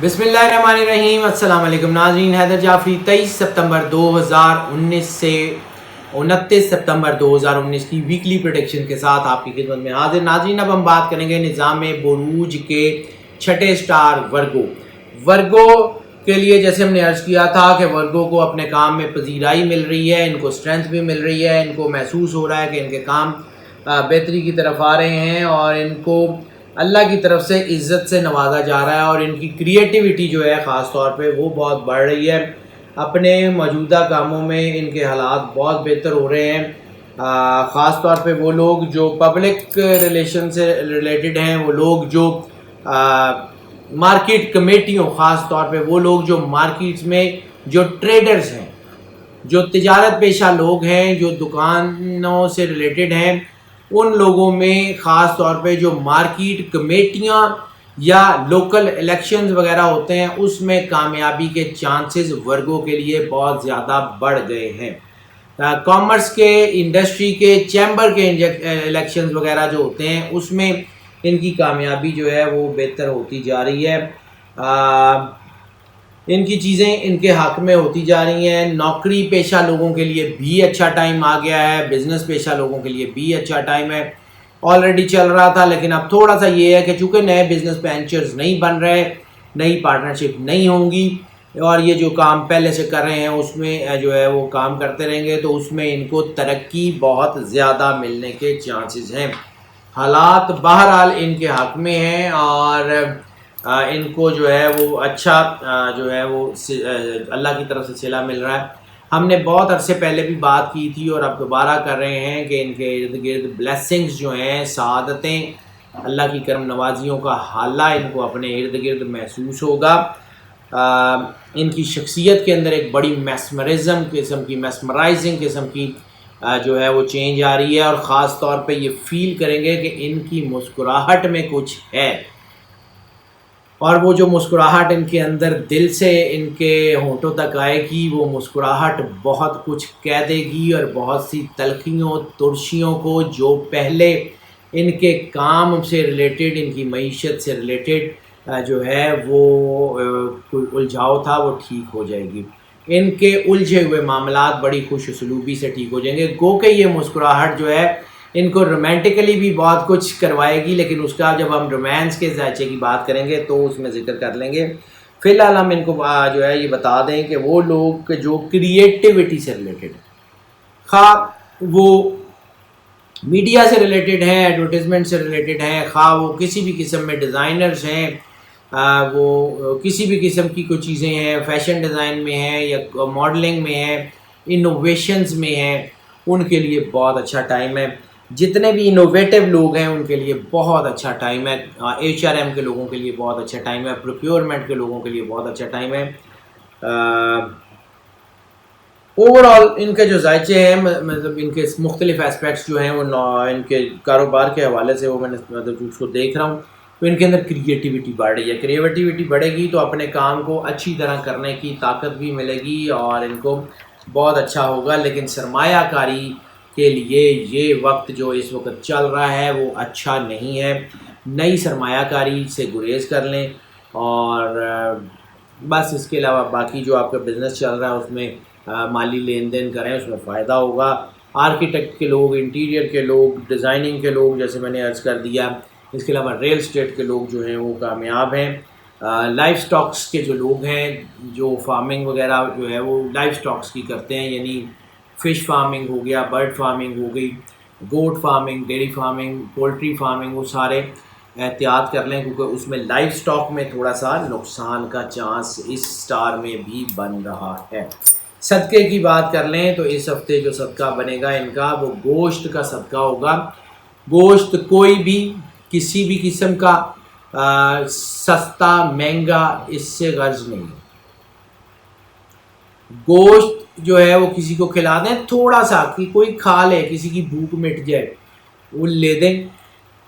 بسم اللہ الرحمن الرحیم۔ السلام علیکم ناظرین، حیدر جعفری 23 ستمبر 2019 سے 29 ستمبر 2019 کی ویکلی پریڈکشن کے ساتھ آپ کی خدمت میں حاضر۔ ناظرین، اب ہم بات کریں گے نظام بروج کے چھٹے سٹار ورگو کے لیے۔ جیسے ہم نے عرض کیا تھا کہ ورگو کو اپنے کام میں پذیرائی مل رہی ہے، ان کو اسٹرینتھ بھی مل رہی ہے، ان کو محسوس ہو رہا ہے کہ ان کے کام بہتری کی طرف آ رہے ہیں اور ان کو اللہ کی طرف سے عزت سے نوازا جا رہا ہے، اور ان کی کریٹیوٹی جو ہے خاص طور پہ وہ بہت بڑھ رہی ہے۔ اپنے موجودہ کاموں میں ان کے حالات بہت بہتر ہو رہے ہیں۔ خاص طور پہ وہ لوگ جو پبلک ریلیشن سے ریلیٹڈ ہیں، وہ لوگ جو مارکیٹ کمیٹیوں، خاص طور پہ وہ لوگ جو مارکیٹس میں جو ٹریڈرز ہیں، جو تجارت پیشہ لوگ ہیں، جو دکانوں سے ریلیٹڈ ہیں، ان لوگوں میں خاص طور پہ جو مارکیٹ کمیٹیاں یا لوکل الیکشنز وغیرہ ہوتے ہیں، اس میں کامیابی کے چانسز ورگوں کے لیے بہت زیادہ بڑھ گئے ہیں۔ کامرس کے، انڈسٹری کے، چیمبر کے الیکشنز وغیرہ جو ہوتے ہیں، اس میں ان کی کامیابی جو ہے وہ بہتر ہوتی جا رہی ہے۔ ان کی چیزیں ان کے حق میں ہوتی جا رہی ہیں۔ نوکری پیشہ لوگوں کے لیے بھی اچھا ٹائم آ گیا ہے، بزنس پیشہ لوگوں کے لیے بھی اچھا ٹائم ہے۔ آلریڈی چل رہا تھا، لیکن اب تھوڑا سا یہ ہے کہ چونکہ نئے بزنس وینچرز نہیں بن رہے، نئی پارٹنرشپ نہیں ہوں گی، اور یہ جو کام پہلے سے کر رہے ہیں اس میں جو ہے وہ کام کرتے رہیں گے، تو اس میں ان کو ترقی بہت زیادہ ملنے کے چانسز ہیں۔ حالات بہرحال ان کے حق میں ہیں، اور ان کو جو ہے وہ اچھا جو ہے وہ اللہ کی طرف سے صلہ مل رہا ہے۔ ہم نے بہت عرصے پہلے بھی بات کی تھی اور اب دوبارہ کر رہے ہیں کہ ان کے ارد گرد بلیسنگز جو ہیں، سعادتیں، اللہ کی کرم نوازیوں کا حالہ ان کو اپنے ارد گرد محسوس ہوگا۔ ان کی شخصیت کے اندر ایک بڑی میسمرائزنگ قسم کی جو ہے وہ چینج آ رہی ہے، اور خاص طور پہ یہ فیل کریں گے کہ ان کی مسکراہٹ میں کچھ ہے، اور وہ جو مسکراہٹ ان کے اندر دل سے ان کے ہونٹوں تک آئے گی، وہ مسکراہٹ بہت کچھ کہہ دے گی، اور بہت سی تلخیوں، ترشیوں کو جو پہلے ان کے کام سے ریلیٹڈ، ان کی معیشت سے ریلیٹڈ جو ہے وہ کوئی الجھاؤ تھا، وہ ٹھیک ہو جائے گی۔ ان کے الجھے ہوئے معاملات بڑی خوش اسلوبی سے ٹھیک ہو جائیں گے۔ گو کہ یہ مسکراہٹ جو ہے ان کو رومانٹیکلی بھی بہت کچھ کروائے گی، لیکن اس کا جب ہم رومانس کے ذائچے کی بات کریں گے تو اس میں ذکر کر لیں گے۔ فی الحال ہم ان کو جو ہے یہ بتا دیں کہ وہ لوگ جو کریٹیوٹی سے ریلیٹڈ، خواہ وہ میڈیا سے ریلیٹڈ ہیں، ایڈورٹیزمنٹ سے ریلیٹڈ ہیں، خواہ وہ کسی بھی قسم میں ڈیزائنرز ہیں، وہ کسی بھی قسم کی کوئی چیزیں ہیں، فیشن ڈیزائن میں ہیں یا ماڈلنگ میں ہیں، انوویشنز میں ہیں، ان کے لیے بہت اچھا ٹائم ہے۔ جتنے بھی انوویٹیو لوگ ہیں ان کے لیے بہت اچھا ٹائم ہے۔ HRM کے لوگوں کے لیے بہت اچھا ٹائم ہے، پروکیورمنٹ کے لوگوں کے لیے بہت اچھا ٹائم ہے۔ اوور آل ان کے جو ذائچے ہیں، مطلب ان کے مختلف اسپیکٹس جو ہیں وہ ان کے کاروبار کے حوالے سے وہ میں نے مطلب اس کو دیکھ رہا ہوں، تو ان کے اندر کریٹیوٹی بڑھ رہی ہے۔ کریٹیوٹی بڑھے گی تو اپنے کام کو اچھی طرح کرنے کی طاقت بھی ملے گی اور ان کو بہت اچھا ہوگا۔ لیکن سرمایہ کاری کے لیے یہ وقت جو اس وقت چل رہا ہے وہ اچھا نہیں ہے۔ نئی سرمایہ کاری سے گریز کر لیں، اور بس اس کے علاوہ باقی جو آپ کا بزنس چل رہا ہے اس میں مالی لین دین کریں، اس میں فائدہ ہوگا۔ آرکیٹیکٹ کے لوگ، انٹیریئر کے لوگ، ڈیزائننگ کے لوگ، جیسے میں نے عرض کر دیا، اس کے علاوہ ریل اسٹیٹ کے لوگ جو ہیں وہ کامیاب ہیں۔ لائف سٹاکس کے جو لوگ ہیں، جو فارمنگ وغیرہ جو ہے وہ لائف سٹاکس کی کرتے ہیں، یعنی فش فارمنگ ہو گیا، برڈ فارمنگ ہو گئی، goat farming, dairy farming, poultry farming, وہ سارے احتیاط کر لیں، کیونکہ اس میں لائف سٹاک میں تھوڑا سا نقصان کا چانس اس سٹار میں بھی بن رہا ہے۔ صدقے کی بات کر لیں تو اس ہفتے جو صدقہ بنے گا ان کا، وہ گوشت کا صدقہ ہوگا۔ گوشت کوئی بھی کسی بھی قسم کا سستا مہنگا اس سے غرض نہیں ہے۔ گوشت جو ہے وہ کسی کو کھلا دیں تھوڑا سا، کہ کوئی کھا لے، کسی کی بھوک مٹ جائے، وہ لے دیں۔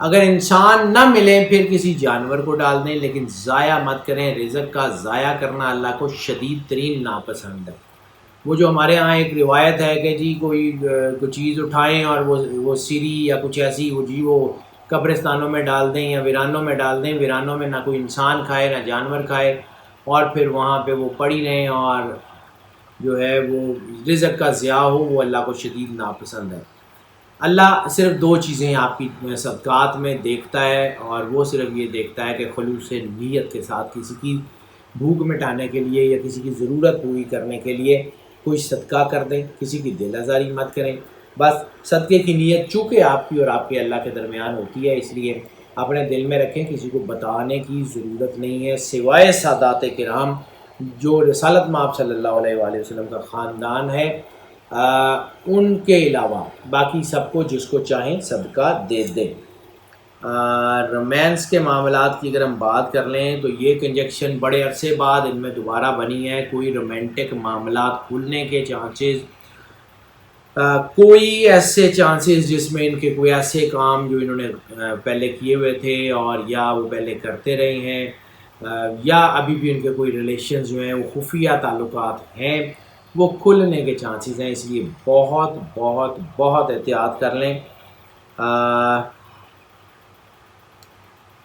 اگر انسان نہ ملے پھر کسی جانور کو ڈال دیں، لیکن ضائع مت کریں۔ رزق کا ضائع کرنا اللہ کو شدید ترین ناپسند ہے۔ وہ جو ہمارے ہاں ایک روایت ہے کہ جی کوئی چیز اٹھائیں اور وہ سری یا کچھ ایسی وہ قبرستانوں میں ڈال دیں یا ویرانوں میں ڈال دیں، ویرانوں میں نہ کوئی انسان کھائے نہ جانور کھائے، اور پھر وہاں پہ وہ پڑی رہیں اور جو ہے وہ رزق کا ضیاع ہو، وہ اللہ کو شدید ناپسند ہے۔ اللہ صرف دو چیزیں آپ کی صدقات میں دیکھتا ہے، اور وہ صرف یہ دیکھتا ہے کہ خلوص نیت کے ساتھ کسی کی بھوک مٹانے کے لیے یا کسی کی ضرورت پوری کرنے کے لیے کوئی صدقہ کر دیں، کسی کی دل آزاری مت کریں۔ بس صدقے کی نیت چونکہ آپ کی اور آپ کے اللہ کے درمیان ہوتی ہے، اس لیے اپنے دل میں رکھیں، کسی کو بتانے کی ضرورت نہیں ہے سوائے سادات کرام جو رسالت مآب صلی اللہ علیہ وآلہ وسلم کا خاندان ہے، ان کے علاوہ باقی سب کو جس کو چاہیں صدقہ دے دیں۔ رومانس کے معاملات کی اگر ہم بات کر لیں تو یہ کنجکشن بڑے عرصے بعد ان میں دوبارہ بنی ہے۔ کوئی رومانٹک معاملات کھلنے کے چانسز، کوئی ایسے چانسز جس میں ان کے کوئی ایسے کام جو انہوں نے پہلے کیے ہوئے تھے اور یا وہ پہلے کرتے رہے ہیں، یا ابھی بھی ان کے کوئی ریلیشنز جو ہیں وہ خفیہ تعلقات ہیں، وہ کھلنے کے چانسز ہیں۔ اس لیے بہت بہت بہت احتیاط کر لیں۔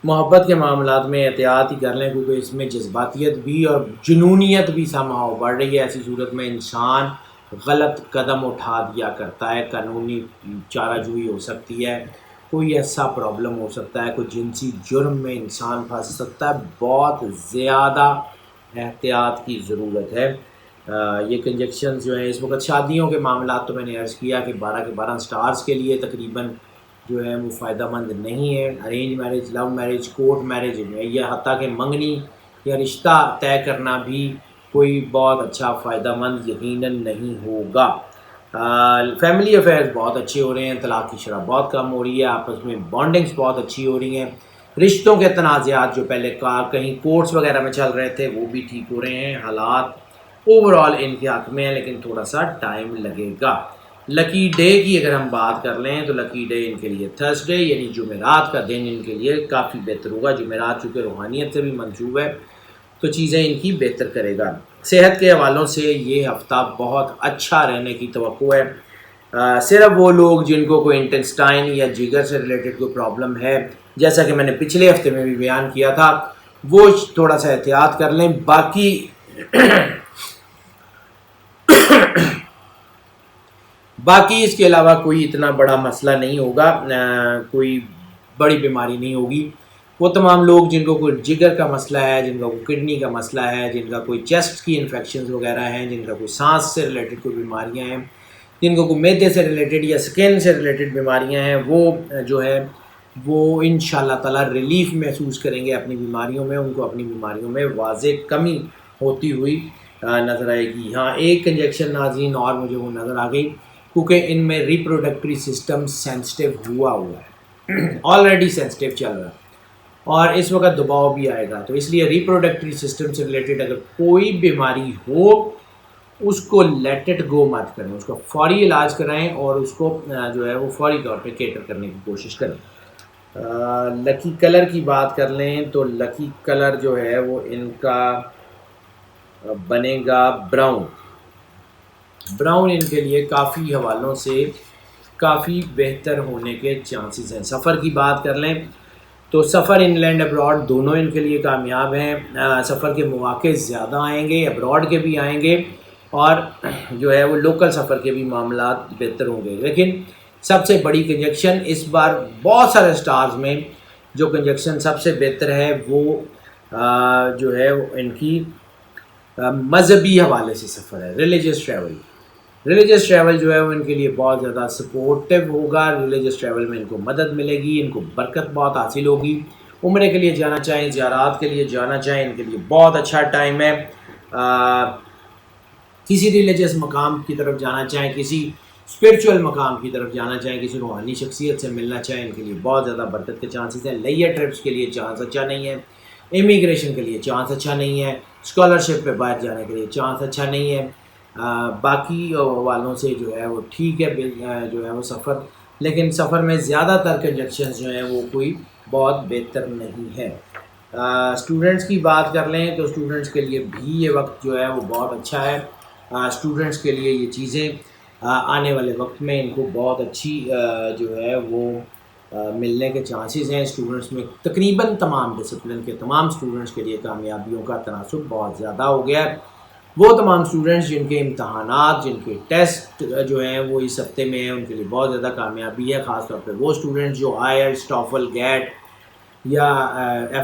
محبت کے معاملات میں احتیاط ہی کر لیں، کیونکہ اس میں جذباتیت بھی اور جنونیت بھی سامہاؤ بڑھ رہی ہے۔ ایسی صورت میں انسان غلط قدم اٹھا دیا کرتا ہے، قانونی چارہ جوئی ہو سکتی ہے، کوئی ایسا پرابلم ہو سکتا ہے، کوئی جنسی جرم میں انسان پھنس سکتا ہے۔ بہت زیادہ احتیاط کی ضرورت ہے۔ یہ کنجکشنز جو ہیں اس وقت شادیوں کے معاملات تو میں نے عرض کیا کہ 12 کے 12 سٹارز کے لیے تقریباً جو ہے وہ فائدہ مند نہیں ہے۔ Arrange marriage, love marriage, court marriage یا حتیٰ کہ منگنی یا رشتہ طے کرنا بھی کوئی بہت اچھا فائدہ مند یقیناً نہیں ہوگا۔ فیملی افیئرز بہت اچھے ہو رہے ہیں، طلاق کی شرح بہت کم ہو رہی ہے، آپس میں بانڈنگز بہت اچھی ہو رہی ہیں، رشتوں کے تنازعات جو پہلے کہیں کورٹس وغیرہ میں چل رہے تھے وہ بھی ٹھیک ہو رہے ہیں۔ حالات اوور آل ان کے حق میں ہیں، لیکن تھوڑا سا ٹائم لگے گا۔ لکی ڈے کی اگر ہم بات کر لیں تو لکی ڈے ان کے لیے تھرسڈے یعنی جمعرات کا دن ان کے لیے کافی بہتر ہوگا۔ جمعرات چونکہ روحانیت سے بھی منسوب ہے تو چیزیں ان کی بہتر کرے گا۔ صحت کے حوالوں سے یہ ہفتہ بہت اچھا رہنے کی توقع ہے۔ صرف وہ لوگ جن کو کوئی انٹسٹائن یا جگر سے ریلیٹڈ کوئی پرابلم ہے، جیسا کہ میں نے پچھلے ہفتے میں بھی بیان کیا تھا، وہ تھوڑا سا احتیاط کر لیں۔ باقی اس کے علاوہ کوئی اتنا بڑا مسئلہ نہیں ہوگا، کوئی بڑی بیماری نہیں ہوگی۔ وہ تمام لوگ جن کو کوئی جگر کا مسئلہ ہے، جن کا کوئی کڈنی کا مسئلہ ہے، جن کا کوئی چیسٹ کی انفیکشنز وغیرہ ہیں، جن کا کوئی سانس سے ریلیٹڈ کوئی بیماریاں ہیں، جن کو کوئی معدے سے ریلیٹڈ یا سکن سے ریلیٹڈ بیماریاں ہیں، وہ جو ہے وہ انشاءاللہ تعالی ریلیف محسوس کریں گے اپنی بیماریوں میں، ان کو اپنی بیماریوں میں واضح کمی ہوتی ہوئی نظر آئے گی۔ ہاں ایک کنجیکشن ناظرین اور مجھے وہ نظر آ گئی، کیونکہ ان میں ریپروڈکٹری سسٹم سینسٹیو ہوا ہے، آلریڈی سینسٹیو چل رہا ہے اور اس وقت دباؤ بھی آئے گا، تو اس لیے ریپروڈکٹری سسٹم سے ریلیٹڈ اگر کوئی بیماری ہو اس کو لیٹ اٹ گو مت کریں، اس کو فوری علاج کرائیں اور اس کو جو ہے وہ فوری طور پہ کیٹر کرنے کی کوشش کریں۔ لکی کلر کی بات کر لیں تو لکی کلر جو ہے وہ ان کا بنے گا براؤن۔ براؤن ان کے لیے کافی حوالوں سے کافی بہتر ہونے کے چانسز ہیں۔ سفر کی بات کر لیں تو سفر ان لینڈ ابراڈ دونوں ان کے لیے کامیاب ہیں۔ سفر کے مواقع زیادہ آئیں گے، ابراڈ کے بھی آئیں گے اور جو ہے وہ لوکل سفر کے بھی معاملات بہتر ہوں گے۔ لیکن سب سے بڑی کنجکشن اس بار بہت سارے سٹارز میں جو کنجکشن سب سے بہتر ہے وہ جو ہے ان کی مذہبی حوالے سے سفر ہے، ریلیجس ٹریول۔ ریلیجس ٹریول جو ہے وہ ان کے لیے بہت زیادہ سپورٹیو ہوگا۔ ریلیجس ٹریول میں ان کو مدد ملے گی، ان کو برکت بہت حاصل ہوگی۔ عمرے کے لیے جانا چاہیں، زیارات کے لیے جانا چاہیں، ان کے لیے بہت اچھا ٹائم ہے۔ کسی ریلیجس مقام کی طرف جانا چاہیں، کسی اسپرچول مقام کی طرف جانا چاہیں، کسی روحانی شخصیت سے ملنا چاہیں، ان کے لیے بہت زیادہ برکت کے چانسز ہیں۔ لیہ ٹرپس کے لیے چانس اچھا نہیں ہے، امیگریشن کے لیے چانس اچھا نہیں ہے، اسکالرشپ پہ باہر جانے کے لیے چانس اچھا نہیں ہے۔ باقی والوں سے جو ہے وہ ٹھیک ہے جو ہے وہ سفر، لیکن سفر میں زیادہ تر کنجکشنز جو ہیں وہ کوئی بہت بہتر نہیں ہے۔ اسٹوڈنٹس کی بات کر لیں تو اسٹوڈنٹس کے لیے بھی یہ وقت جو ہے وہ بہت اچھا ہے۔ اسٹوڈنٹس کے لیے یہ چیزیں آنے والے وقت میں ان کو بہت اچھی جو ہے وہ ملنے کے چانسز ہیں اسٹوڈنٹس میں. تقریباً تمام ڈسپلن کے تمام اسٹوڈنٹس کے لیے کامیابیوں کا تناسب بہت زیادہ ہو گیا ہے. وہ تمام اسٹوڈنٹس جن کے امتحانات جن کے ٹیسٹ جو ہیں وہ اس ہفتے میں ہیں ان کے لیے بہت زیادہ کامیابی ہے. خاص طور پہ وہ اسٹوڈنٹس جو آئلٹس ٹافل گیٹ یا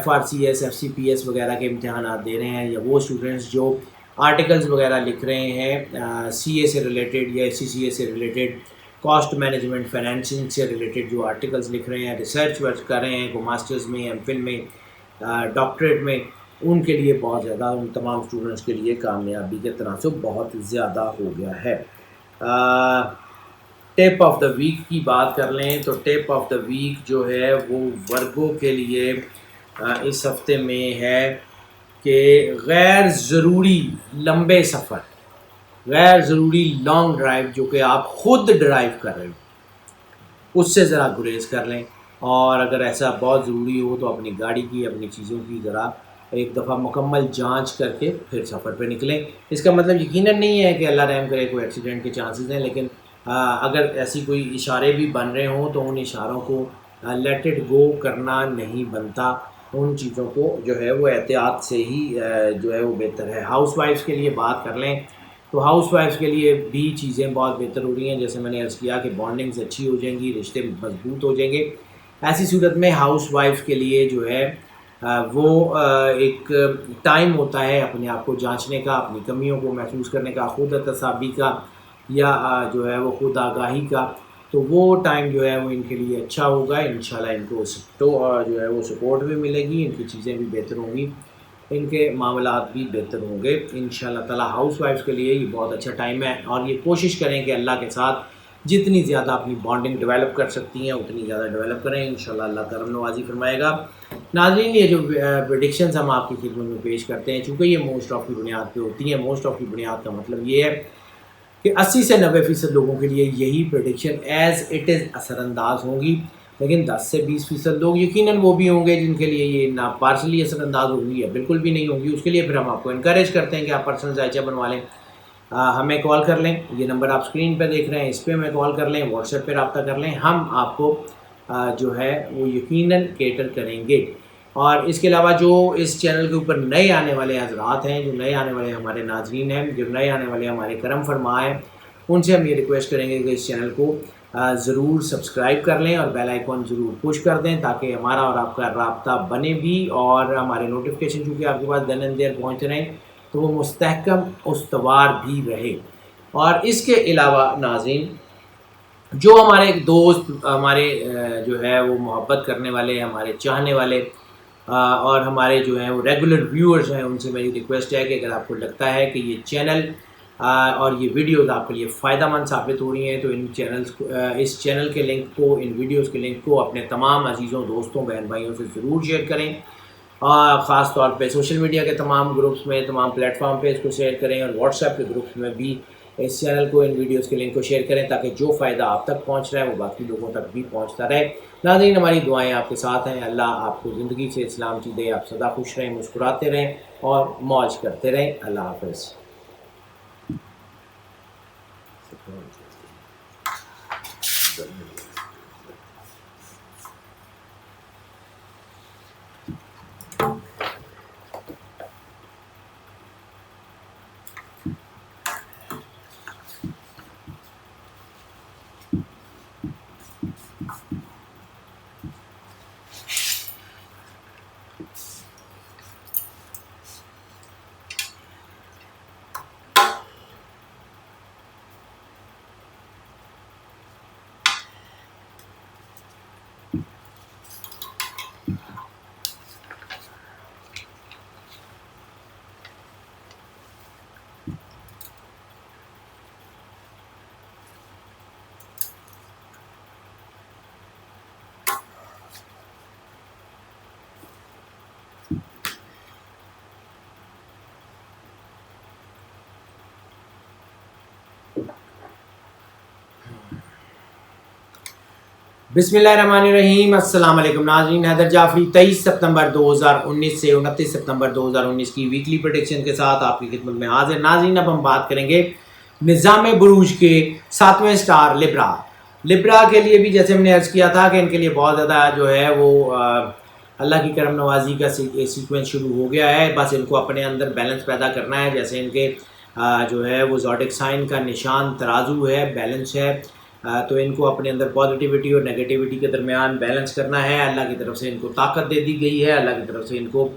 FRCS FCPS وغیرہ کے امتحانات دے رہے ہیں, یا وہ اسٹوڈنٹس جو آرٹیکلز وغیرہ لکھ رہے ہیں CA سے ریلیٹڈ یا CCA سے ریلیٹڈ, کاسٹ مینجمنٹ فائنینسنگ سے ریلیٹڈ جو آرٹیکلز لکھ رہے ہیں, ریسرچ ورک کر رہے ہیں, کو ماسٹرز میں MPhil میں ڈاکٹریٹ میں, ان کے لیے بہت زیادہ ان تمام اسٹوڈنٹس کے لیے کامیابی کے تناسب بہت زیادہ ہو گیا ہے. ٹپ آف دا ویک کی بات کر لیں تو ٹپ آف دا ویک جو ہے وہ ورگو کے لیے اس ہفتے میں ہے کہ غیر ضروری لمبے سفر, غیر ضروری لانگ ڈرائیو جو کہ آپ خود ڈرائیو کر رہے ہو اس سے ذرا گریز کر لیں, اور اگر ایسا بہت ضروری ہو تو اپنی گاڑی کی اپنی چیزوں کی ذرا ایک دفعہ مکمل جانچ کر کے پھر سفر پہ نکلیں. اس کا مطلب یقیناً نہیں ہے کہ اللہ رحم کرے کوئی ایکسیڈنٹ کے چانسز ہیں, لیکن اگر ایسی کوئی اشارے بھی بن رہے ہوں تو ان اشاروں کو لیٹ اٹ گو کرنا نہیں بنتا. ان چیزوں کو جو ہے وہ احتیاط سے ہی جو ہے وہ بہتر ہے. ہاؤس وائفس کے لیے بات کر لیں تو ہاؤس وائفس کے لیے بھی چیزیں بہت بہتر ہو رہی ہیں. جیسے میں نے عرض کیا کہ بانڈنگز اچھی ہو جائیں گی, رشتے مضبوط ہو جائیں گے. ایسی صورت میں ہاؤس وائف کے لیے جو ہے وہ ایک ٹائم ہوتا ہے اپنے آپ کو جانچنے کا, اپنی کمیوں کو محسوس کرنے کا, خود احتسابی کا یا جو ہے وہ خود آگاہی کا. تو وہ ٹائم جو ہے وہ ان کے لیے اچھا ہوگا. انشاءاللہ ان کو جو ہے وہ سپورٹ بھی ملے گی, ان کی چیزیں بھی بہتر ہوں گی, ان کے معاملات بھی بہتر ہوں گے انشاءاللہ تعالی. ہاؤس وائفس کے لیے یہ بہت اچھا ٹائم ہے, اور یہ کوشش کریں کہ اللہ کے ساتھ جتنی زیادہ اپنی بانڈنگ ڈیولپ کر سکتی ہیں اتنی زیادہ ڈیولپ کریں. انشاءاللہ اللہ کرم نوازی فرمائے گا. ناظرین, یہ جو پریڈکشنز ہم آپ کی خدمت میں پیش کرتے ہیں چونکہ یہ موسٹ آف کی بنیاد پہ ہوتی ہیں. موسٹ آف کی بنیاد کا مطلب یہ ہے کہ 80 سے 90% لوگوں کے لیے یہی پریڈکشن ایز اٹ از اثر انداز ہوں گی, لیکن 10 سے 20% لوگ یقیناً وہ بھی ہوں گے جن کے لیے یہ نہ پارشلی اثر انداز ہوگی یا بالکل بھی نہیں ہوگی. اس کے لیے پھر ہم آپ کو انکریج کرتے ہیں کہ آپ پرسنل ذائچہ بنوا لیں, ہمیں کال کر لیں. یہ نمبر آپ اسکرین پہ دیکھ رہے ہیں, اس پہ ہمیں کال کر لیں, واٹس ایپ پہ رابطہ کر لیں. ہم آپ کو جو ہے وہ یقیناً کیٹر کریں گے. اور اس کے علاوہ جو اس چینل کے اوپر نئے آنے والے حضرات ہیں, جو نئے آنے والے ہمارے ناظرین ہیں, جو نئے آنے والے ہمارے کرم فرما ہیں, ان سے ہم یہ ریکویسٹ کریں گے کہ اس چینل کو ضرور سبسکرائب کر لیں اور بیل آئیکن ضرور پش کر دیں تاکہ ہمارا اور آپ کا رابطہ بنے بھی, اور ہمارے نوٹیفیکیشن چونکہ آپ کے پاس دین اینڈ دیر پہنچ رہے ہیں تو وہ مستحکم استوار بھی رہے. اور اس کے علاوہ ناظرین, جو ہمارے دوست ہمارے جو ہے وہ محبت کرنے والے, ہمارے چاہنے والے اور ہمارے جو ہیں وہ ریگولر ویورز ہیں, ان سے میری ریکویسٹ ہے کہ اگر آپ کو لگتا ہے کہ یہ چینل اور یہ ویڈیوز آپ کے لیے فائدہ مند ثابت ہو رہی ہیں تو اس چینل کے لنک کو, ان ویڈیوز کے لنک کو اپنے تمام عزیزوں, دوستوں, بہن بھائیوں سے ضرور شیئر کریں. اور خاص طور پہ سوشل میڈیا کے تمام گروپس میں, تمام پلیٹ فارم پہ اس کو شیئر کریں, اور واٹس ایپ کے گروپس میں بھی اس چینل کو, ان ویڈیوز کے لنک کو شیئر کریں تاکہ جو فائدہ آپ تک پہنچ رہا ہے وہ باقی لوگوں تک بھی پہنچتا رہے. ناظرین, ہماری دعائیں آپ کے ساتھ ہیں. اللہ آپ کو زندگی سے سلامتی دے, آپ سدا خوش رہیں, مسکراتے رہیں اور موج کرتے رہیں. اللہ حافظ. بسم اللہ الرحمن الرحیم. السلام علیکم ناظرین. حیدر جعفری 23 سپتمبر 2019 سے 29 سپتمبر 2019 کی ویکلی پریڈکشن کے ساتھ آپ کی خدمت میں حاضر. ناظرین, اب ہم بات کریں گے نظام بروج کے 7ویں سٹار لبرا لبرا کے لیے بھی جیسے ہم نے عرض کیا تھا کہ ان کے لیے بہت زیادہ جو ہے وہ اللہ کی کرم نوازی کا سیکوینس شروع ہو گیا ہے. بس ان کو اپنے اندر بیلنس پیدا کرنا ہے. جیسے ان کے جو ہے وہ زوڈک سائن کا نشان ترازو ہے، بیلنس ہے، تو ان کو اپنے اندر پازیٹیوٹی اور نیگیٹیوٹی کے درمیان بیلنس کرنا ہے. اللہ کی طرف سے ان کو طاقت دے دی گئی ہے، اللہ کی طرف سے ان کو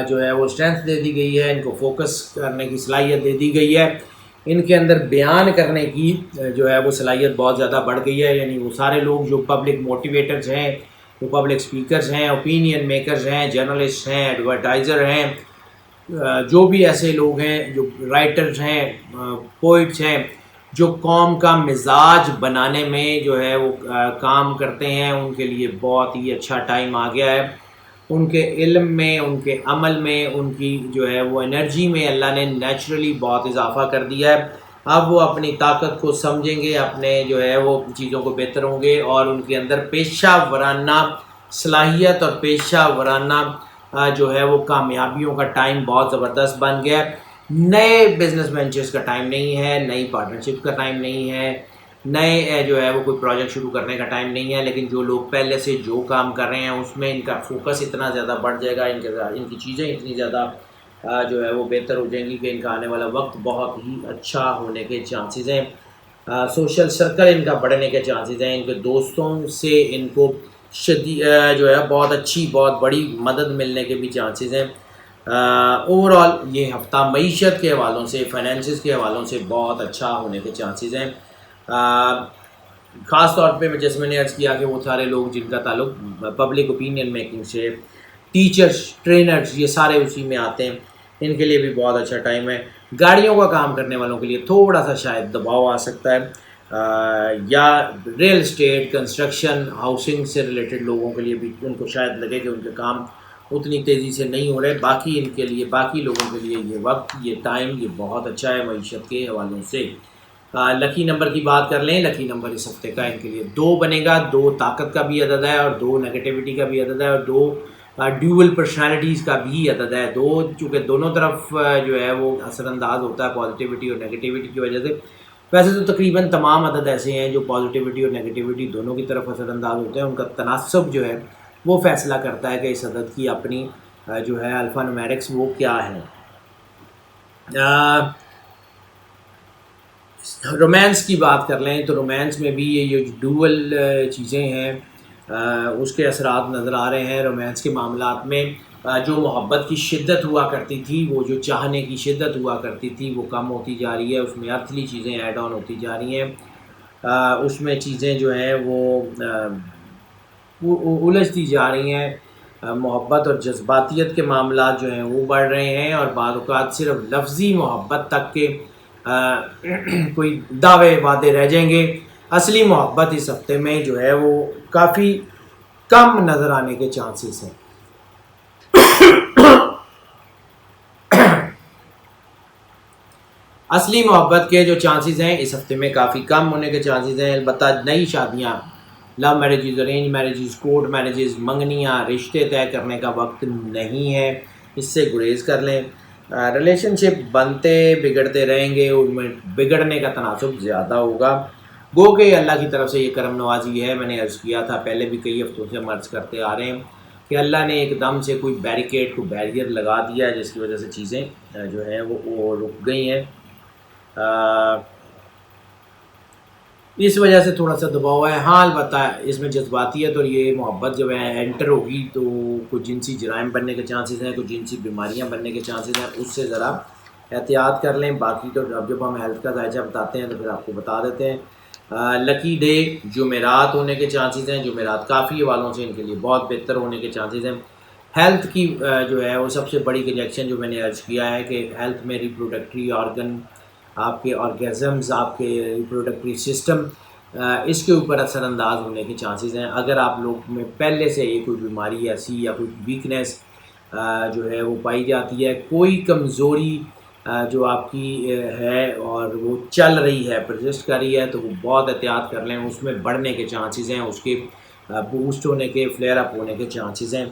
جو ہے وہ اسٹرینتھ دے دی گئی ہے، ان کو فوکس کرنے کی صلاحیت دے دی گئی ہے. ان کے اندر بیان کرنے کی جو ہے وہ صلاحیت بہت زیادہ بڑھ گئی ہے. یعنی وہ سارے لوگ جو پبلک موٹیویٹرز ہیں، جو پبلک سپیکرز ہیں، اوپینین میکرز ہیں، جرنلسٹ ہیں، ایڈورٹائزر ہیں، جو بھی ایسے لوگ ہیں جو رائٹرز ہیں، پوئٹس ہیں، جو قوم کا مزاج بنانے میں جو ہے وہ کام کرتے ہیں، ان کے لیے بہت ہی اچھا ٹائم آ گیا ہے. ان کے علم میں، ان کے عمل میں، ان کی جو ہے وہ انرجی میں اللہ نے نیچرلی بہت اضافہ کر دیا ہے. اب وہ اپنی طاقت کو سمجھیں گے، اپنے جو ہے وہ چیزوں کو بہتر ہوں گے، اور ان کے اندر پیشہ ورانہ صلاحیت اور پیشہ ورانہ جو ہے وہ کامیابیوں کا ٹائم بہت زبردست بن گیا ہے. نئے بزنس وینچرز کا ٹائم نہیں ہے، نئی پارٹنرشپ کا ٹائم نہیں ہے، نئے جو ہے وہ کوئی پروجیکٹ شروع کرنے کا ٹائم نہیں ہے. لیکن جو لوگ پہلے سے جو کام کر رہے ہیں اس میں ان کا فوکس اتنا زیادہ بڑھ جائے گا، ان کی چیزیں اتنی زیادہ جو ہے وہ بہتر ہو جائیں گی کہ ان کا آنے والا وقت بہت ہی اچھا ہونے کے چانسز ہیں. سوشل سرکل ان کا بڑھنے کے چانسز ہیں. ان کے دوستوں سے ان کو جو ہے بہت اچھی، بہت بڑی مدد ملنے کے بھی چانسز ہیں. اوور آل یہ ہفتہ معیشت کے حوالوں سے، فائنینسز کے حوالوں سے بہت اچھا ہونے کے چانسز ہیں. خاص طور پہ جیسے میں نے عرض کیا کہ وہ سارے لوگ جن کا تعلق پبلک اوپینین میکنگ سے، ٹیچرز، ٹرینرز، یہ سارے اسی میں آتے ہیں، ان کے لیے بھی بہت اچھا ٹائم ہے. گاڑیوں کا کام کرنے والوں کے لیے تھوڑا سا شاید دباؤ آ سکتا ہے، یا ریل اسٹیٹ، کنسٹرکشن، ہاؤسنگ سے ریلیٹڈ لوگوں کے لیے بھی ان کو شاید لگے کہ ان کے کام اتنی تیزی سے نہیں ہو رہے. باقی ان کے لیے، باقی لوگوں کے لیے یہ وقت، یہ ٹائم، یہ بہت اچھا ہے معیشت کے حوالوں سے. لکی نمبر کی بات کر لیں، لکی نمبر اس ہفتے کا ان کے لیے 2 بنے گا. 2 طاقت کا بھی عدد ہے اور 2 نیگیٹیوٹی کا بھی عدد ہے، اور 2 ڈیول پرسنالٹیز کا بھی عدد ہے. 2 چونکہ دونوں طرف جو ہے وہ اثر انداز ہوتا ہے پازیٹیوٹی اور نیگیٹیوٹی کی وجہ سے. ویسے تو تقریباً تمام عدد ایسے ہیں جو پازیٹیوٹی اور نیگیٹیوٹی دونوں کی طرف اثر انداز ہوتے ہیں. ان کا تناسب جو ہے وہ فیصلہ کرتا ہے کہ اس عدد کی اپنی جو ہے الفا نومیرکس وہ کیا ہے. رومانس کی بات کر لیں تو رومانس میں بھی یہ جو ڈوول چیزیں ہیں اس کے اثرات نظر آ رہے ہیں. رومانس کے معاملات میں جو محبت کی شدت ہوا کرتی تھی، وہ جو چاہنے کی شدت ہوا کرتی تھی، وہ کم ہوتی جا رہی ہے. اس میں ارتھلی چیزیں ایڈ آن ہوتی جا رہی ہیں. اس میں چیزیں جو ہیں وہ الجھتی جا رہی ہیں. محبت اور جذباتیت کے معاملات جو ہیں وہ بڑھ رہے ہیں، اور بعض اوقات صرف لفظی محبت تک کے کوئی دعوے وعدے رہ جائیں گے. اصلی محبت اس ہفتے میں جو ہے وہ کافی کم نظر آنے کے چانسز ہیں. اصلی محبت کے جو چانسز ہیں اس ہفتے میں کافی کم ہونے کے چانسز ہیں. البتہ نئی شادیاں، love marriages, arrange marriages, court marriages, منگنیاں، رشتے طے کرنے کا وقت نہیں ہے، اس سے گریز کر لیں. ریلیشن شپ بنتے بگڑتے رہیں گے، ان میں بگڑنے کا تناسب زیادہ ہوگا. گو کہ اللہ کی طرف سے یہ کرم نوازی ہے. میں نے عرض کیا تھا پہلے بھی، کئی ہفتوں سے ہم عرض کرتے آ رہے ہیں کہ اللہ نے ایک دم سے کوئی بیریکیڈ، کو بیریئر لگا دیا ہے، جس کی وجہ سے چیزیں جو ہیں وہ رک گئی ہیں. اس وجہ سے تھوڑا سا دباؤ ہے. ہاں البتہ اس میں جذباتیت اور یہ محبت جب انٹر ہوگی تو کچھ جنسی جرائم بننے کے چانسز ہیں، کچھ جنسی بیماریاں بننے کے چانسز ہیں. اس سے ذرا احتیاط کر لیں. باقی تو اب جب ہم ہیلتھ کا ذائچہ بتاتے ہیں تو پھر آپ کو بتا دیتے ہیں. لکی ڈے جمعرات ہونے کے چانسز ہیں. جمعرات کافی حوالوں سے ان کے لیے بہت بہتر ہونے کے چانسز ہیں. ہیلتھ کی جو ہے وہ سب سے بڑی کنجیکشن جو میں نے عرض کیا ہے کہ ہیلتھ میں ریپروڈکٹری آرگن، آپ کے آرگیزمز، آپ کے ریپروڈکٹری سسٹم، اس کے اوپر اثر انداز ہونے کے چانسز ہیں. اگر آپ لوگ میں پہلے سے یہ کوئی بیماری ایسی یا کوئی ویکنیس جو ہے وہ پائی جاتی ہے، کوئی کمزوری جو آپ کی ہے اور وہ چل رہی ہے، پرسسٹ کر رہی ہے، تو وہ بہت احتیاط کر لیں. اس میں بڑھنے کے چانسز ہیں، اس کے بوسٹ ہونے کے، فلیئر اپ ہونے کے چانسز ہیں.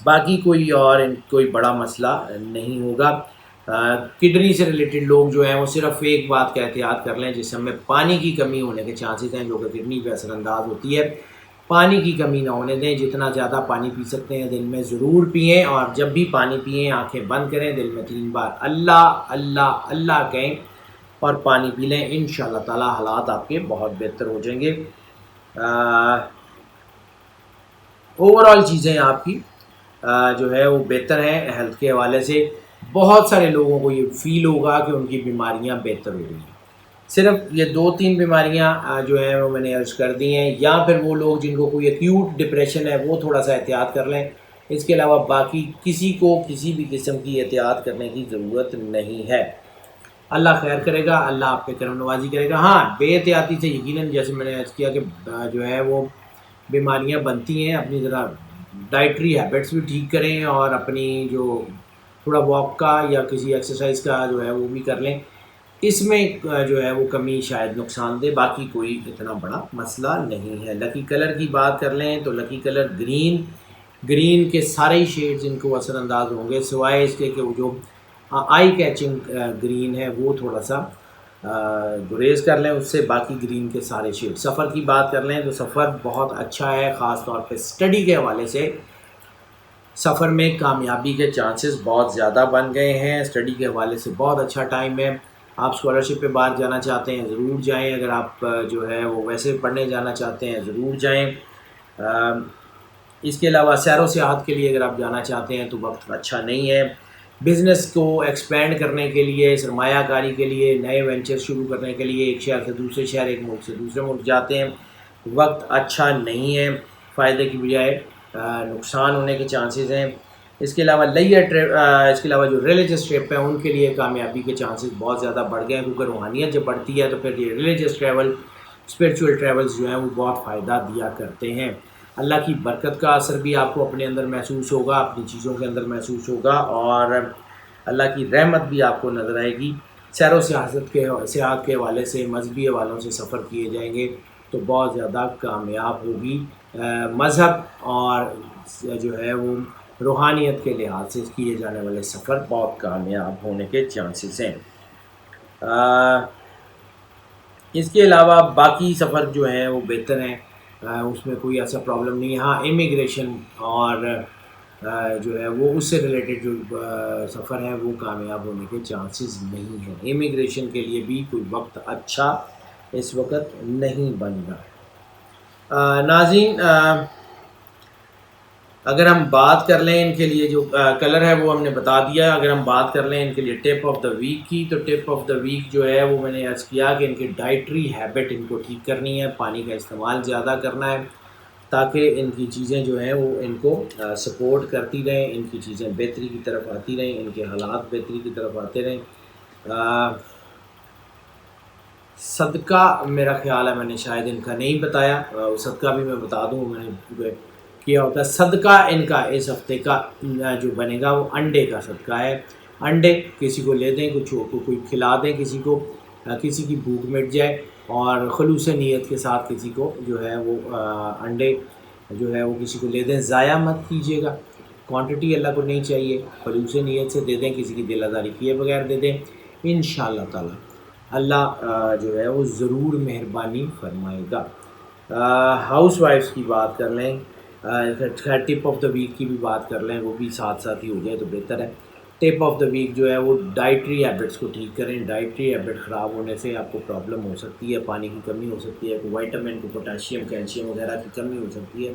باقی کوئی بڑا مسئلہ نہیں ہوگا. کڈنی سے ریلیٹڈ لوگ جو ہیں وہ صرف ایک بات کا احتیاط کر لیں، جس میں پانی کی کمی ہونے کے چانسز ہیں جو کہ کڈنی پہ اثر انداز ہوتی ہے۔ پانی کی کمی نہ ہونے دیں، جتنا زیادہ پانی پی سکتے ہیں دن میں ضرور پئیں، اور جب بھی پانی پئیں آنکھیں بند کریں، دل میں 3 بار اللہ اللہ اللہ کہیں اور پانی پی لیں۔ انشاءاللہ تعالی حالات آپ کے بہت بہتر ہو جائیں گے۔ اوور آل چیزیں آپ کی جو ہے وہ بہتر ہیں ہیلتھ کے حوالے سے۔ بہت سارے لوگوں کو یہ فیل ہوگا کہ ان کی بیماریاں بہتر ہو گئی ہیں۔ صرف یہ 2-3 بیماریاں جو ہیں وہ میں نے عرض کر دی ہیں، یا پھر وہ لوگ جن کو کوئی ایکیوٹ ڈپریشن ہے وہ تھوڑا سا احتیاط کر لیں۔ اس کے علاوہ باقی کسی کو کسی بھی قسم کی احتیاط کرنے کی ضرورت نہیں ہے۔ اللہ خیر کرے گا، اللہ آپ پہ کرم نوازی کرے گا۔ ہاں، بے احتیاطی سے یقیناً جیسے میں نے عرض کیا کہ جو ہے وہ بیماریاں بنتی ہیں۔ اپنی ذرا ڈائٹری ہیبٹس بھی ٹھیک کریں، اور اپنی جو تھوڑا واک کا یا کسی ایکسرسائز کا جو ہے وہ بھی کر لیں۔ اس میں جو ہے وہ کمی شاید نقصان دے، باقی کوئی اتنا بڑا مسئلہ نہیں ہے۔ لکی کلر کی بات کر لیں تو لکی کلر گرین کے سارے ہی شیڈز ان کو اثر انداز ہوں گے، سوائے اس کے کہ وہ جو آئی کیچنگ گرین ہے وہ تھوڑا سا گریز کر لیں اس سے، باقی گرین کے سارے شیڈ۔ سفر کی بات کر لیں تو سفر بہت اچھا ہے، خاص طور پہ اسٹڈی کے حوالے سے سفر میں کامیابی کے چانسز بہت زیادہ بن گئے ہیں۔ اسٹڈی کے حوالے سے بہت اچھا ٹائم ہے۔ آپ اسکالرشپ پہ باہر جانا چاہتے ہیں ضرور جائیں، اگر آپ جو ہے وہ ویسے پڑھنے جانا چاہتے ہیں ضرور جائیں۔ اس کے علاوہ سیر و سیاحت کے لیے اگر آپ جانا چاہتے ہیں تو وقت اچھا نہیں ہے۔ بزنس کو ایکسپینڈ کرنے کے لیے، سرمایہ کاری کے لیے، نئے وینچر شروع کرنے کے لیے ایک شہر سے دوسرے شہر، ایک ملک سے دوسرے ملک جاتے ہیں، وقت اچھا نہیں ہے، فائدے کی بجائے نقصان ہونے کے چانسز ہیں۔ اس کے علاوہ اس کے علاوہ جو ریلیجس ٹرپ ہیں ان کے لیے کامیابی کے چانسز بہت زیادہ بڑھ گئے ہیں، کیونکہ روحانیت جب بڑھتی ہے تو پھر یہ ریلیجس ٹریول، اسپریچول ٹریولز جو ہیں وہ بہت فائدہ دیا کرتے ہیں۔ اللہ کی برکت کا اثر بھی آپ کو اپنے اندر محسوس ہوگا، اپنی چیزوں کے اندر محسوس ہوگا، اور اللہ کی رحمت بھی آپ کو نظر آئے گی۔ سیر و سیاحت کے حوالے سے، مذہبی حوالوں سے سفر کیے جائیں گے تو بہت زیادہ کامیاب ہوگی۔ مذہب اور جو ہے وہ روحانیت کے لحاظ سے کیے جانے والے سفر بہت کامیاب ہونے کے چانسز ہیں۔ اس کے علاوہ باقی سفر جو ہیں وہ بہتر ہیں، اس میں کوئی ایسا پرابلم نہیں ہے۔ ہاں، امیگریشن اور جو ہے وہ اس سے ریلیٹڈ جو سفر ہے وہ کامیاب ہونے کے چانسز نہیں ہیں۔ امیگریشن کے لیے بھی کوئی وقت اچھا اس وقت نہیں بن رہا۔ ناظرین، اگر ہم بات کر لیں ان کے لیے جو کلر ہے وہ ہم نے بتا دیا، اگر ہم بات کر لیں ان کے لیے ٹپ آف دا ویک کی، تو ٹپ آف دا ویک جو ہے وہ میں نے عرض کیا کہ ان کی ڈائٹری ہیبٹ ان کو ٹھیک کرنی ہے، پانی کا استعمال زیادہ کرنا ہے تاکہ ان کی چیزیں جو ہیں وہ ان کو سپورٹ کرتی رہیں، ان کی چیزیں بہتری کی طرف آتی رہیں، ان کے حالات بہتری کی طرف آتے رہیں۔ صدقہ میرا خیال ہے میں نے شاید ان کا نہیں بتایا، صدقہ بھی میں بتا دوں، میں نے کیا ہوتا ہے صدقہ ان کا اس ہفتے کا جو بنے گا وہ انڈے کا صدقہ ہے۔ انڈے کسی کو لے دیں، کوئی کھلا دیں کسی کو، کسی کی بھوک مٹ جائے، اور خلوص نیت کے ساتھ کسی کو جو ہے وہ انڈے جو ہے وہ کسی کو لے دیں، ضائع مت کیجیے گا، کوانٹٹی اللہ کو نہیں چاہیے، خلوص نیت سے دے دیں، کسی کی دل آزاری کیے بغیر دے دیں، انشاءاللہ تعالی اللہ جو ہے وہ ضرور مہربانی فرمائے گا۔ ہاؤس وائفس کی بات کر لیں، ٹپ آف دا ویک کی بھی بات کر لیں، وہ بھی ساتھ ساتھ ہی ہو جائے تو بہتر ہے۔ ٹپ آف دا ویک جو ہے وہ ڈائٹری ہیبٹس کو ٹھیک کریں۔ ڈائٹری ہیبٹ خراب ہونے سے آپ کو پرابلم ہو سکتی ہے، پانی کی کمی ہو سکتی ہے، کوئی وائٹامن کو پوٹاشیم کیلشیم وغیرہ کی کمی ہو سکتی ہے،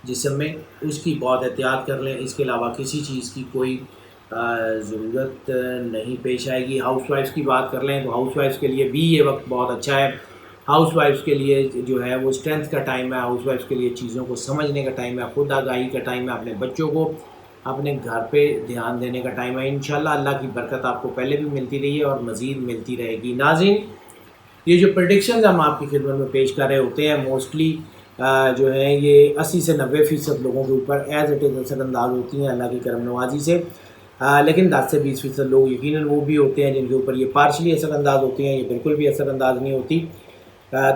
جسم میں، اس کی بہت احتیاط کر لیں۔ اس کے علاوہ کسی چیز کی کوئی ضرورت نہیں پیش آئے گی۔ ہاؤس وائفس کی بات کر لیں تو ہاؤس وائفس کے لیے بھی یہ وقت بہت اچھا ہے۔ ہاؤس وائفس کے لیے جو ہے وہ اسٹرینتھ کا ٹائم ہے، ہاؤس وائفس کے لیے چیزوں کو سمجھنے کا ٹائم ہے، خود آگاہی کا ٹائم ہے، اپنے بچوں کو اپنے گھر پہ دھیان دینے کا ٹائم ہے۔ انشاءاللہ اللہ کی برکت آپ کو پہلے بھی ملتی رہی ہے اور مزید ملتی رہے گی۔ ناظرین، یہ جو پریڈکشنز ہم آپ کی خدمت میں پیش کر رہے ہوتے ہیں موسٹلی جو ہے یہ 80 سے 90% لوگوں کے اوپر ایز اٹ از اثر انداز ہوتی ہیں اللہ کی کرم نوازی سے، لیکن 10 سے 20% لوگ یقیناً وہ بھی ہوتے ہیں جن کے اوپر یہ پارشلی اثر انداز ہوتی ہیں، یہ بالکل بھی اثر انداز نہیں ہوتی۔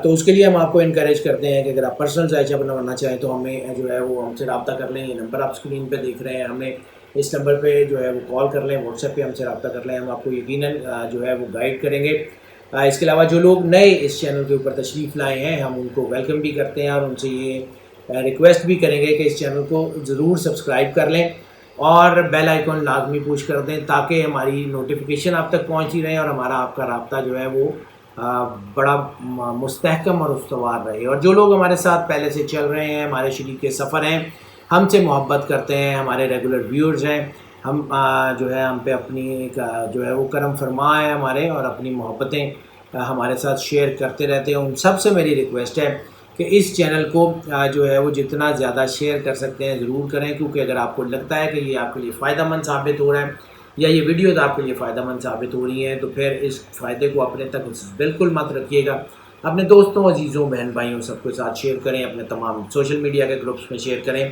تو اس کے لیے ہم آپ کو انکریج کرتے ہیں کہ اگر آپ پرسنل ذائچہ بنوانا چاہیں تو ہمیں جو ہے وہ ہم سے رابطہ کر لیں۔ یہ نمبر آپ اسکرین پہ دیکھ رہے ہیں، ہمیں اس نمبر پہ جو ہے وہ کال کر لیں، واٹس ایپ پہ ہم سے رابطہ کر لیں، ہم آپ کو یقیناً جو ہے وہ گائیڈ کریں گے۔ اس کے علاوہ جو لوگ نئے اس چینل کے اوپر تشریف لائے ہیں ہم ان کو ویلکم بھی کرتے ہیں اور ان سے یہ ریکویسٹ بھی کریں گے کہ اس چینل کو ضرور سبسکرائب کر لیں اور بیل آئیکن لازمی پوش کر دیں تاکہ ہماری نوٹیفیکیشن آپ تک پہنچی رہے اور ہمارا آپ کا رابطہ جو ہے وہ بڑا مستحکم اور استوار رہے۔ اور جو لوگ ہمارے ساتھ پہلے سے چل رہے ہیں، ہمارے شریک سفر ہیں، ہم سے محبت کرتے ہیں، ہمارے ریگولر ویورز ہیں، ہم جو ہے ہم پہ اپنی جو ہے وہ کرم فرما ہے ہمارے، اور اپنی محبتیں ہمارے ساتھ شیئر کرتے رہتے ہیں، ان سب سے میری ریکویسٹ ہے کہ اس چینل کو جو ہے وہ جتنا زیادہ شیئر کر سکتے ہیں ضرور کریں، کیونکہ اگر آپ کو لگتا ہے کہ یہ آپ کے لیے فائدہ مند ثابت ہو رہا ہے یا یہ ویڈیوز آپ کے لیے فائدہ مند ثابت ہو رہی ہیں تو پھر اس فائدے کو اپنے تک بالکل مت رکھیے گا، اپنے دوستوں، عزیزوں، بہن بھائیوں سب کے ساتھ شیئر کریں، اپنے تمام سوشل میڈیا کے گروپس میں شیئر کریں،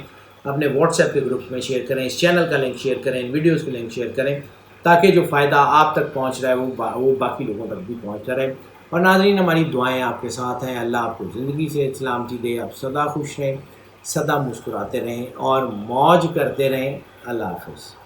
اپنے واٹس ایپ کے گروپس میں شیئر کریں، اس چینل کا لنک شیئر کریں، ان ویڈیوز کے لنک شیئر کریں تاکہ جو فائدہ آپ تک پہنچ رہا ہے وہ باقی لوگوں تک بھی پہنچتا رہے۔ اور ناظرین، ہماری دعائیں آپ کے ساتھ ہیں، اللہ آپ کو زندگی سے سلامتی دے، آپ سدا خوش رہیں، سدا مسکراتے رہیں اور موج کرتے رہیں۔ اللہ حافظ۔